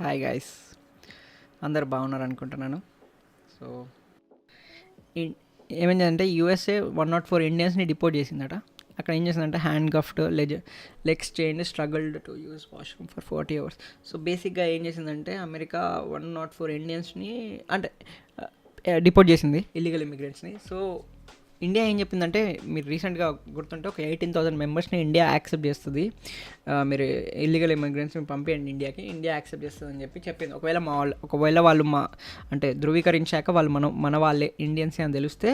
Hi guys, అందరు బాగున్నారు అనుకుంటున్నాను. సో ఇ- ఏమైందంటే యూఎస్ఏ 104 ఇండియన్స్ని డిపోర్ట్ చేసిందట. అక్కడ ఏం చేసిందంటే handcuffed legs chained struggled to use washroom for 40 hours. So బేసిక్గా ఏం చేసిందంటే అమెరికా 104 ఇండియన్స్ని అంటే డిపోర్ట్ చేసింది, ఇల్లీగల్ ఇమిగ్రెంట్స్ని. సో ఇండియా ఏం చెప్పిందంటే, మీరు రీసెంట్గా గుర్తుంటే ఒక 18,000 మెంబర్స్ని ఇండియా యాక్సెప్ట్ చేస్తుంది, మీరు ఇల్లీగల్ ఇమిగ్రెంట్స్ని పంపించండి ఇండియాకి, ఇండియా యాక్సెప్ట్ చేస్తుంది అని చెప్పింది. ఒకవేళ వాళ్ళు అంటే ధృవీకరించాక వాళ్ళు మన వాళ్ళే ఇండియన్స్ అని తెలిస్తే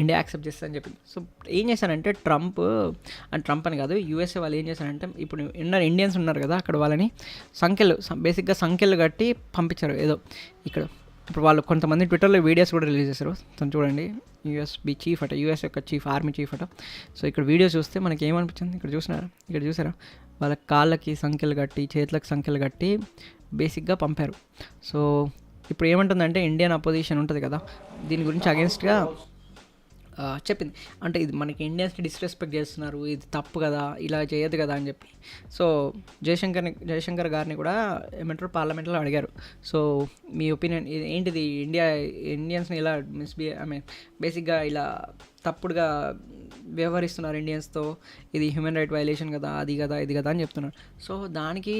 ఇండియా యాక్సెప్ట్ చేస్తుందని చెప్పింది. సో ఏం చేశారంటే ట్రంప్ అని కాదు, యూఎస్ఏ వాళ్ళు ఏం చేశారంటే, ఇప్పుడు ఇండియన్స్ ఉన్నారు కదా అక్కడ, వాళ్ళని బేసిక్గా సంఖ్యలు కట్టి పంపించారు. ఏదో ఇక్కడ ఇప్పుడు వాళ్ళు కొంతమంది ట్విట్టర్లో వీడియోస్ కూడా రిలీజ్ చేశారు. తను చూడండి, యూఎస్బీ చీఫ్ అట, యూఎస్ యొక్క ఆర్మీ చీఫ్ అట. సో ఇక్కడ వీడియో చూస్తే మనకి ఏమనిపించింది, ఇక్కడ చూసారా వాళ్ళ కాళ్ళకి సంఖ్యలు కట్టి, చేతులకు సంఖ్యలు కట్టి బేసిక్గా పంపారు. సో ఇప్పుడు ఏమంటుందంటే, ఇండియన్ అపోజిషన్ ఉంటుంది కదా, దీని గురించి అగేన్స్ట్గా చెప్పింది. అంటే ఇది మనకి ఇండియన్స్కి డిస్రెస్పెక్ట్ చేస్తున్నారు, ఇది తప్పు కదా, ఇలా చేయదు కదా అని చెప్పి. సో జయశంకర్ గారిని కూడా ఏమంటారు, పార్లమెంట్లో అడిగారు. సో మీ ఒపీనియన్ ఏంటిది, ఇండియన్స్ని ఇలా బేసిక్గా ఇలా తప్పుడుగా వ్యవహరిస్తున్నారు ఇండియన్స్తో, ఇది హ్యూమన్ రైట్ వైలేషన్ కదా, అది కదా, ఇది కదా అని చెప్తున్నారు. సో దానికి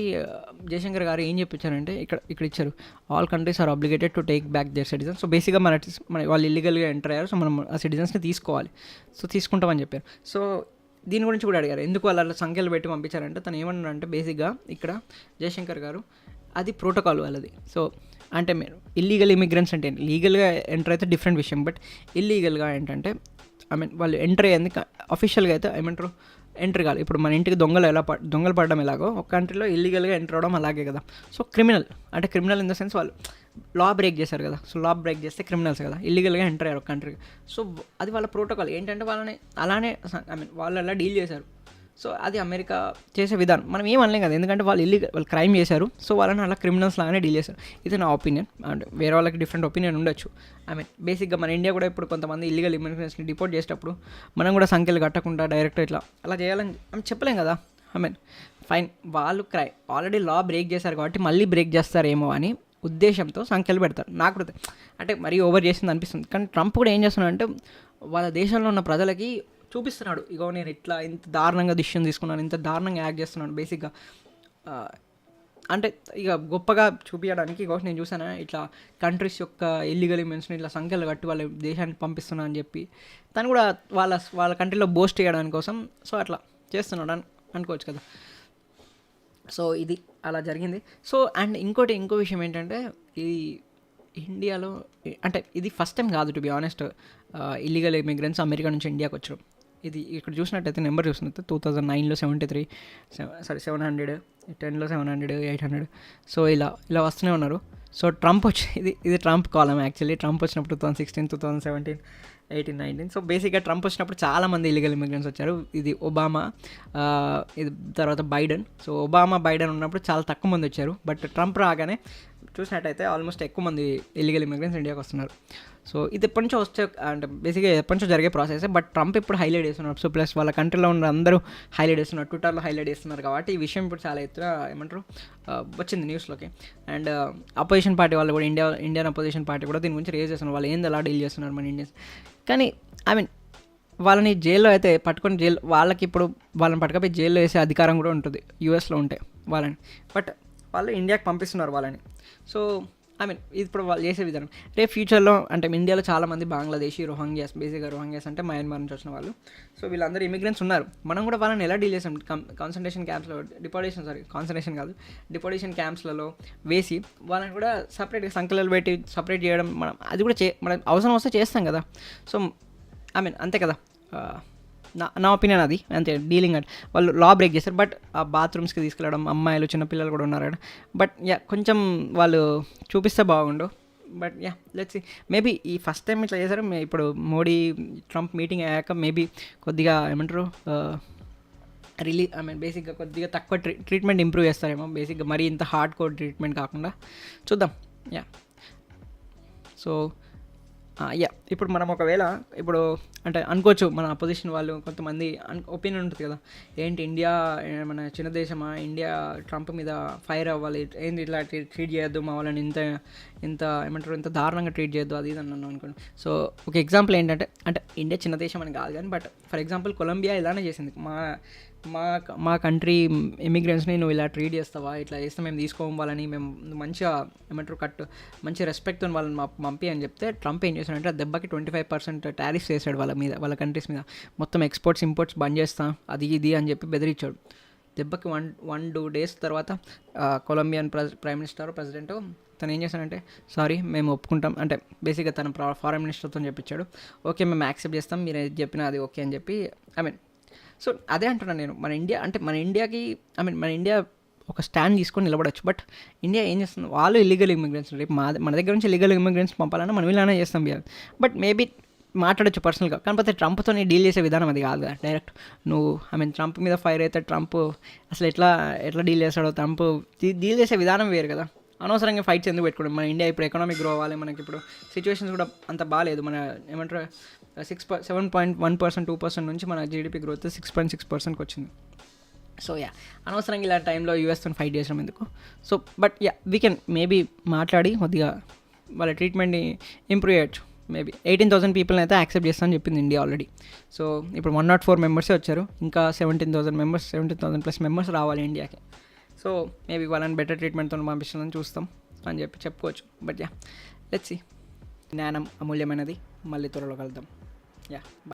జయశంకర్ గారు ఏం చెప్పించారంటే, ఇక్కడ ఇచ్చారు, all countries are obligated to take back their citizens. So బేసిక్గా మన వాళ్ళు ఇల్లీగల్గా ఎంటర్ అయ్యారు, సో మనం ఆ సిటిజన్స్ని తీసుకోవాలి, సో తీసుకుంటామని చెప్పారు. సో దీని గురించి కూడా అడిగారు, ఎందుకు వాళ్ళు అలా సంఖ్యలు పెట్టి పంపించారంటే, తను ఏమన్నారంటే, బేసిక్గా ఇక్కడ జయశంకర్ గారు, అది ప్రోటోకాల్ వాళ్ళది. సో అంటే మీరు ఇల్లీగల్ ఇమిగ్రెంట్స్ అంటే లీగల్గా ఎంటర్ అయితే డిఫరెంట్ విషయం, బట్ ఇల్లీగల్గా ఏంటంటే వాళ్ళు ఎంటర్ అయ్యేందుకు అఫీషియల్గా అయితే ఏమంటారు, ఎంట్రీ కాదు. ఇప్పుడు మన ఇంటికి దొంగలు పడడం ఎలాగో, ఒక కంట్రీలో ఇల్లీగల్గా ఎంటర్ అవడం అలాగే కదా. So criminal in the sense వాళ్ళు లా బ్రేక్ చేశారు కదా. సో లా బ్రేక్ చేస్తే క్రిమినల్స్ కదా, ఇల్లీగల్గా ఎంటర్ అయ్యారు ఒక కంట్రీకి. సో అది వాళ్ళ ప్రోటోకాల్ ఏంటంటే, వాళ్ళని అలానే వాళ్ళు అలా డీల్ చేశారు. సో అది అమెరికా చేసే విధానం, మనం ఏం అనలేం కదా, ఎందుకంటే వాళ్ళు క్రైమ్ చేశారు. సో వాళ్ళని అలా క్రిమినల్స్ లాగానే డీల్ చేశారు. ఇది నా ఒపీనియన్. అంటే వేరే వాళ్ళకి డిఫరెంట్ ఒపీనియన్ ఉండొచ్చు. బేసిక్గా మన ఇండియా కూడా ఇప్పుడు కొంతమంది ఇల్లీగల్ ఇమిగ్రెంట్స్ని డిపోర్ట్ చేసేటప్పుడు మనం కూడా సంఖ్యలు కట్టకుండా డైరెక్ట్ ఇట్లా అలా చేయాలని చెప్పలేం కదా. ఫైన్, వాళ్ళు ఆల్రెడీ లా బ్రేక్ చేశారు కాబట్టి మళ్ళీ బ్రేక్ చేస్తారేమో అని ఉద్దేశంతో సంఖ్యలు పెడతారు. నాకు అంటే మరీ ఓవర్ చేసింది అనిపిస్తుంది. కానీ ట్రంప్ కూడా ఏం చేస్తున్నాడు అంటే, వాళ్ళ దేశంలో ఉన్న ప్రజలకి చూపిస్తున్నాడు, ఇగో నేను ఇట్లా ఇంత దారుణంగా డిసిషన్ తీసుకున్నాను, ఇంత దారుణంగా యాక్ట్ చేస్తున్నాను. బేసిక్గా అంటే ఇక గొప్పగా చూపించడానికి, ఇగో నేను చూసాను ఇట్లా కంట్రీస్ యొక్క ఇల్లీగల్ ఇమిగ్రెంట్స్ని ఇట్లా సంఖ్యలు కట్టి వాళ్ళ దేశానికి పంపిస్తున్నా అని చెప్పి, తను కూడా వాళ్ళ కంట్రీలో బోస్ట్ చేయడానికి కోసం సో అట్లా చేస్తున్నాడు అనుకోవచ్చు కదా. సో ఇది అలా జరిగింది. సో అండ్ ఇంకో విషయం ఏంటంటే, ఈ ఇండియాలో అంటే ఇది ఫస్ట్ టైం కాదు, to be honest, illegal immigrants America నుంచి ఇండియాకి వచ్చారు. ఇది ఇక్కడ చూసినట్టయితే నెంబర్ చూసినట్టు 2009లో 73, 700, 10లో 700, 800. సో ఇలా వస్తూనే ఉన్నారు. సో ట్రంప్ ఇది ట్రంప్ కాలం యాక్చువల్లీ. ట్రంప్ వచ్చినప్పుడు 2016, 2017, 18, 19. సో బేసిక్గా ట్రంప్ వచ్చినప్పుడు చాలామంది ఇల్లీగల్ ఇమిగ్రెంట్స్ వచ్చారు. ఇది ఒబామా, ఇది తర్వాత బైడెన్. సో బైడెన్ ఉన్నప్పుడు చాలా తక్కువ మంది వచ్చారు. బట్ ట్రంప్ రాగానే చూసినట్టయితే ఆల్మోస్ట్ ఎక్కువ మంది ఇల్లీగల్ ఇమిగ్రెంట్స్ ఇండియాకి వస్తున్నారు. సో ఇది ఎప్పటి నుంచో అంటే బేసిక్గా ఎప్పటి నుంచో జరిగే ప్రాసెస్. బట్ ట్రంప్ ఇప్పుడు హైలైట్ చేస్తున్నారు. సో ప్లస్ వాళ్ళ కంట్రీలో ఉన్న అందరూ హైలైట్ చేస్తున్నారు, ట్విట్టర్లో హైలైట్ చేస్తున్నారు. కాబట్టి ఈ విషయం ఇప్పుడు చాలా ఎత్తున వచ్చింది న్యూస్లోకి. అండ్ అపోజిషన్ పార్టీ వాళ్ళు కూడా, ఇండియన్ అపోజిషన్ పార్టీ కూడా దీని గురించి రేజ్ చేస్తున్నారు, వాళ్ళు ఏంది అలా డీల్ చేస్తున్నారు మన ఇండియన్స్. కానీ వాళ్ళని జైల్లో అయితే పట్టుకొని వాళ్ళకి ఇప్పుడు వాళ్ళని పట్టుకపోయి జైల్లో వేసే అధికారం కూడా ఉంటుంది యూఎస్లో ఉంటే వాళ్ళని. బట్ వాళ్ళు ఇండియాకి పంపిస్తున్నారు వాళ్ళని. సో ఇప్పుడు వాళ్ళు చేసే విధానం, రేపు ఫ్యూచర్లో అంటే ఇండియాలో చాలామంది బంగ్లాదేశీ, రోహింగ్యాస్, బేసిక్గా రోహింగ్యాస్ అంటే మయన్మార్ నుంచి వచ్చిన వాళ్ళు. సో వీళ్ళందరూ ఇమిగ్రెంట్స్ ఉన్నారు. మనం కూడా వాళ్ళని ఎలా డీల్ చేసాం, కాన్సన్ట్రేషన్ క్యాంప్స్లలో వేసి వాళ్ళని కూడా సపరేట్గా సంఖ్యలు పెట్టి సపరేట్ చేయడం, మనం అది కూడా మనం అవసరం వస్తే చేస్తాం కదా. సో అంతే కదా, నా ఒపీనియన్ అది. అంతే డీలింగ్ అంటే వాళ్ళు లా బ్రేక్ చేస్తారు. బట్ ఆ బాత్రూమ్స్కి తీసుకెళ్ళడం, అమ్మాయిలు చిన్నపిల్లలు కూడా ఉన్నారు అక్కడ. బట్ కొంచెం వాళ్ళు చూపిస్తే బాగుండు. బట్ లెట్స్ సీ, మేబీ ఈ ఫస్ట్ టైం ఇట్లా చేశారు. ఇప్పుడు మోడీ ట్రంప్ మీటింగ్ అయ్యాక మేబీ కొద్దిగా బేసిక్గా కొద్దిగా తక్కువ ట్రీట్మెంట్ ఇంప్రూవ్ చేస్తారేమో. బేసిక్గా మరీ ఇంత హార్డ్ కోర్ ట్రీట్మెంట్ కాకుండా చూద్దాం. సో యా ఇప్పుడు మనం ఒకవేళ ఇప్పుడు అంటే అనుకోవచ్చు మన అపోజిషన్ వాళ్ళు కొంతమంది ఒపీనియన్ ఉంటుంది కదా, ఏంటి ఇండియా మన చిన్న దేశమా, ఇండియా ట్రంప్ మీద ఫైర్ అవ్వాలి, ఏంటి ఇట్లా ట్రీట్ చేయొద్దు మా వాళ్ళని, ఇంత ఇంత ఏమంటారు ఇంత దారుణంగా ట్రీట్ చేయొద్దు అది ఇది అన్నాను అనుకోండి. సో ఒక ఎగ్జాంపుల్ ఏంటంటే, అంటే ఇండియా చిన్న దేశం అని కాదు కానీ, బట్ ఫర్ ఎగ్జాంపుల్ కొలంబియా ఇలానే చేసింది. మా మా కంట్రీ ఇమిగ్రెంట్స్ని నువ్వు ఇలా ట్రీట్ చేస్తావా, ఇట్లా చేస్తే మేము తీసుకోవాలని, మేము మంచిగా ఏమంటారు మంచి రెస్పెక్ట్తో వాళ్ళని పంపి అని చెప్తే, ట్రంప్ ఏం చేశాడంటే ఆ దెబ్బకి 25% టారిఫ్స్ వేసాడు వాళ్ళ మీద, వాళ్ళ కంట్రీస్ మీద. మొత్తం ఎక్స్పోర్ట్స్ ఇంపోర్ట్స్ బంద్ చేస్తాం అది ఇది అని చెప్పి బెదిరించాడు. దెబ్బకి 1-2 days తర్వాత కొలంబియన్ ప్రైమ్ మినిస్టర్ ప్రెసిడెంట్ తను ఏం చేశాడంటే, సారీ మేము ఒప్పుకుంటాం అంటే బేసిక్గా తన ఫారెన్ మినిస్టర్తో చెప్పించాడు, ఓకే మేము యాక్సెప్ట్ చేస్తాం మీరు ఏది చెప్పినా అది ఓకే అని చెప్పి. సో అదే అంటున్నాను నేను, మన ఇండియాకి మన ఇండియా ఒక స్టాండ్ తీసుకొని నిలబడచ్చు. బట్ ఇండియా ఏం చేస్తుంది, వాళ్ళు ఇల్లీగల్ ఇమిగ్రెంట్స్, రేపు మన దగ్గర నుంచి ఇల్లీగల్ ఇమిగ్రెంట్స్ పంపాలన్నా మనం ఇలానే చేస్తాం బిఆర్. బట్ మేబీ మాట్లాడచ్చు పర్సనల్గా, కాకపోతే ట్రంప్తో డీల్ చేసే విధానం అది కాదు కదా. డైరెక్ట్ నువ్వు ట్రంప్ మీద ఫైర్ అయితే ట్రంప్ అసలు ఎట్లా డీల్ చేస్తాడో, ట్రంప్ డీల్ చేసే విధానం వేరు కదా. అనవసరంగా ఫైట్స్ ఎందుకు పెట్టుకోవడం. మన ఇండియా ఇప్పుడు ఎకనామిక్ గ్రో అవ్వాలి, మనకి ఇప్పుడు సిచ్యువేషన్స్ కూడా అంత బాగాలేదు. మన 7.1% 2% నుంచి మన జీడిపి గ్రోత్ 6.6%కి వచ్చింది. సో అనవసరంగా ఇలా టైంలో యూఎస్తో ఫైట్ చేసాం ఎందుకు. So but we can maybe మాట్లాడి కొద్దిగా వాళ్ళ ట్రీట్మెంట్ని ఇంప్రూవ్ చేయొచ్చు. మేబీ 18,000 పీపుల్ని అయితే యాక్సెప్ట్ చేస్తామని చెప్పింది ఇండియా ఆల్రెడీ. సో ఇప్పుడు 104 మెంబర్సే వచ్చారు, ఇంకా 17,000+ మెంబర్స్ రావాలి ఇండియాకి. సో మేబీ వాళ్ళని బెటర్ ట్రీట్మెంట్తో పంపించాలని చూస్తాం అని చెప్పి చెప్పుకోవచ్చు. But let's see. జ్ఞానం అమూల్యమైనది. మళ్ళీ త్వరలో కలుద్దాం.